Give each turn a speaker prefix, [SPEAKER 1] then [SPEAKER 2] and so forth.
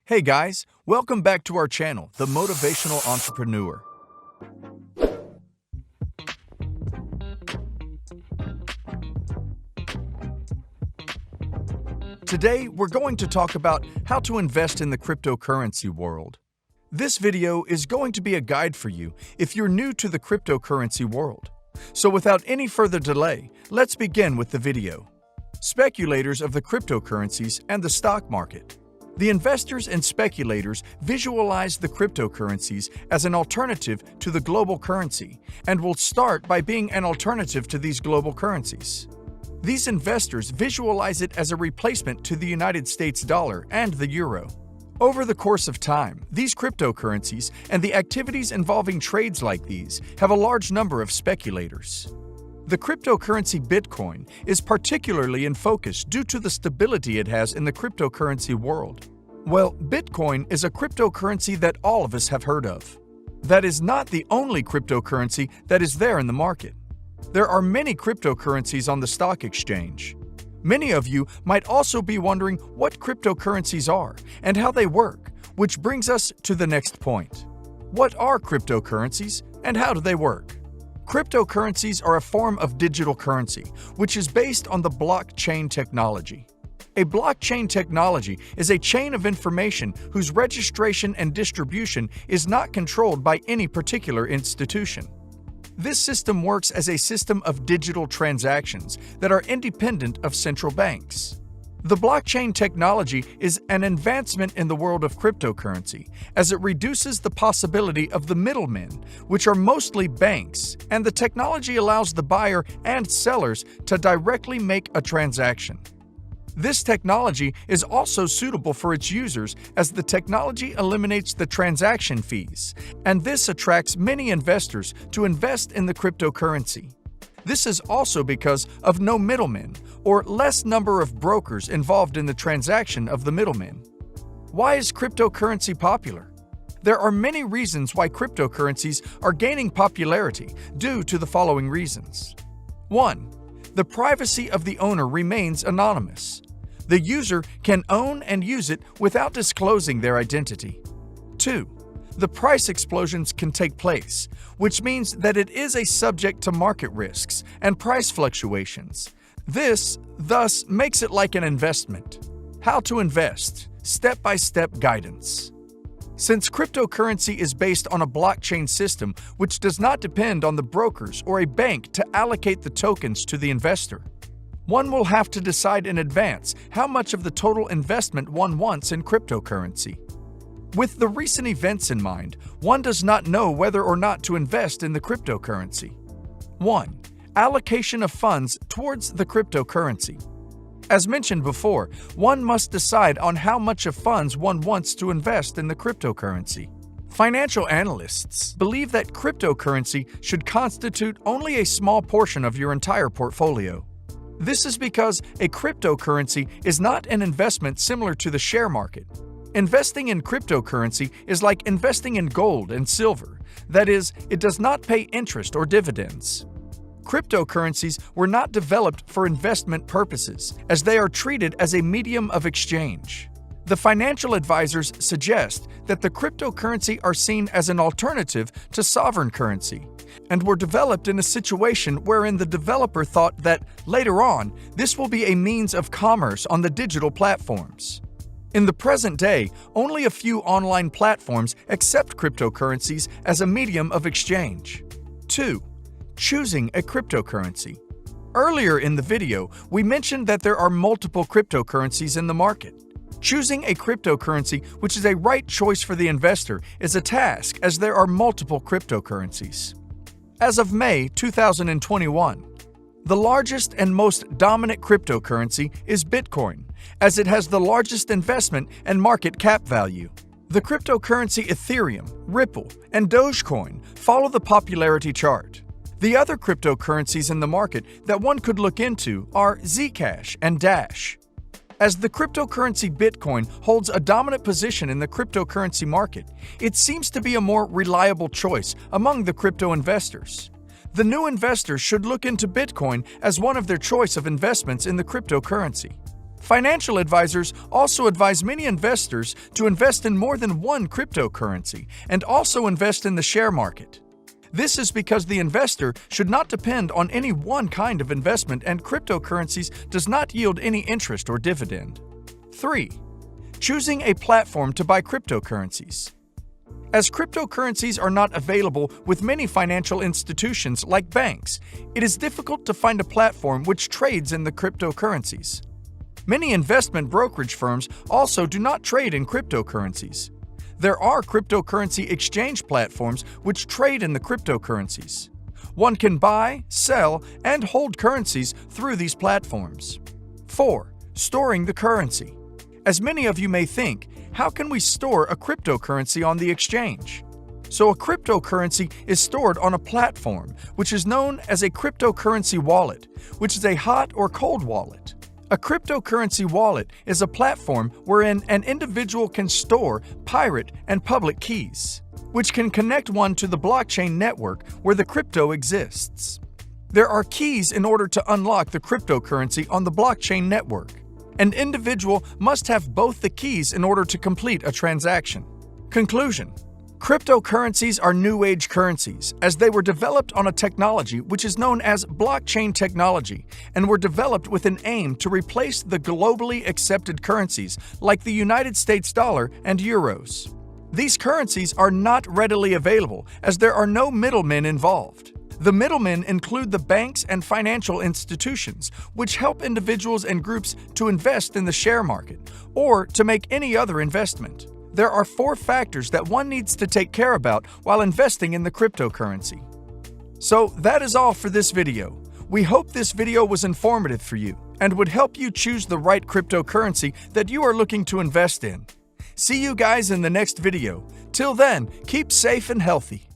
[SPEAKER 1] Hey guys, welcome back to our channel, The Motivational Entrepreneur. Today, we're going to talk about how to invest in the cryptocurrency world. This video is going to be a guide for you if you're new to the cryptocurrency world. So without any further delay, let's begin with the video. Speculators of the cryptocurrencies and the stock market. The investors and speculators visualize the cryptocurrencies as an alternative to the global currency and will start by being an alternative to these global currencies. These investors visualize it as a replacement to the United States dollar and the euro. Over the course of time, these cryptocurrencies and the activities involving trades like these have a large number of speculators. The cryptocurrency Bitcoin is particularly in focus due to the stability it has in the cryptocurrency world. Well, Bitcoin is a cryptocurrency that all of us have heard of. That is not the only cryptocurrency that is there in the market. There are many cryptocurrencies on the stock exchange. Many of you might also be wondering what cryptocurrencies are and how they work, which brings us to the next point. What are cryptocurrencies and how do they work? Cryptocurrencies are a form of digital currency, which is based on the blockchain technology. A blockchain technology is a chain of information whose registration and distribution is not controlled by any particular institution. This system works as a system of digital transactions that are independent of central banks. The blockchain technology is an advancement in the world of cryptocurrency, as it reduces the possibility of the middlemen, which are mostly banks, and the technology allows the buyer and sellers to directly make a transaction. This technology is also suitable for its users as the technology eliminates the transaction fees, and this attracts many investors to invest in the cryptocurrency. This is also because of no middlemen, or less number of brokers involved in the transaction of the middlemen. Why is cryptocurrency popular? There are many reasons why cryptocurrencies are gaining popularity due to the following reasons. 1. The privacy of the owner remains anonymous. The user can own and use it without disclosing their identity. 2. The price explosions can take place, which means that it is a subject to market risks and price fluctuations. This, thus, makes it like an investment. How to invest? Step-by-step guidance. Since cryptocurrency is based on a blockchain system which does not depend on the brokers or a bank to allocate the tokens to the investor, one will have to decide in advance how much of the total investment one wants in cryptocurrency. With the recent events in mind, one does not know whether or not to invest in the cryptocurrency. 1. Allocation of funds towards the cryptocurrency. As mentioned before, one must decide on how much of funds one wants to invest in the cryptocurrency. Financial analysts believe that cryptocurrency should constitute only a small portion of your entire portfolio. This is because a cryptocurrency is not an investment similar to the share market. Investing in cryptocurrency is like investing in gold and silver. That is, it does not pay interest or dividends. Cryptocurrencies were not developed for investment purposes, as they are treated as a medium of exchange. The financial advisors suggest that the cryptocurrency are seen as an alternative to sovereign currency, and were developed in a situation wherein the developer thought that, later on, this will be a means of commerce on the digital platforms. In the present day, only a few online platforms accept cryptocurrencies as a medium of exchange. 2. Choosing a cryptocurrency. Earlier in the video, we mentioned that there are multiple cryptocurrencies in the market. Choosing a cryptocurrency which is a right choice for the investor is a task, as there are multiple cryptocurrencies. As of May 2021, the largest and most dominant cryptocurrency is Bitcoin, as it has the largest investment and market cap value. The cryptocurrency Ethereum, Ripple, and Dogecoin follow the popularity chart. The other cryptocurrencies in the market that one could look into are Zcash and Dash. As the cryptocurrency Bitcoin holds a dominant position in the cryptocurrency market, it seems to be a more reliable choice among the crypto investors. The new investors should look into Bitcoin as one of their choice of investments in the cryptocurrency. Financial advisors also advise many investors to invest in more than one cryptocurrency and also invest in the share market. This is because the investor should not depend on any one kind of investment, and cryptocurrencies does not yield any interest or dividend. 3. Choosing a platform to buy cryptocurrencies. As cryptocurrencies are not available with many financial institutions like banks, it is difficult to find a platform which trades in the cryptocurrencies. Many investment brokerage firms also do not trade in cryptocurrencies. There are cryptocurrency exchange platforms which trade in the cryptocurrencies. One can buy, sell, and hold currencies through these platforms. 4. Storing the currency. As many of you may think, how can we store a cryptocurrency on the exchange? So a cryptocurrency is stored on a platform, which is known as a cryptocurrency wallet, which is a hot or cold wallet. A cryptocurrency wallet is a platform wherein an individual can store private and public keys, which can connect one to the blockchain network where the crypto exists. There are keys in order to unlock the cryptocurrency on the blockchain network. An individual must have both the keys in order to complete a transaction. Conclusion: cryptocurrencies are new age currencies as they were developed on a technology which is known as blockchain technology and were developed with an aim to replace the globally accepted currencies like the United States dollar and euros. These currencies are not readily available as there are no middlemen involved. The middlemen include the banks and financial institutions, which help individuals and groups to invest in the share market or to make any other investment. There are 4 factors that one needs to take care about while investing in the cryptocurrency. So that is all for this video. We hope this video was informative for you and would help you choose the right cryptocurrency that you are looking to invest in. See you guys in the next video. Till then, keep safe and healthy.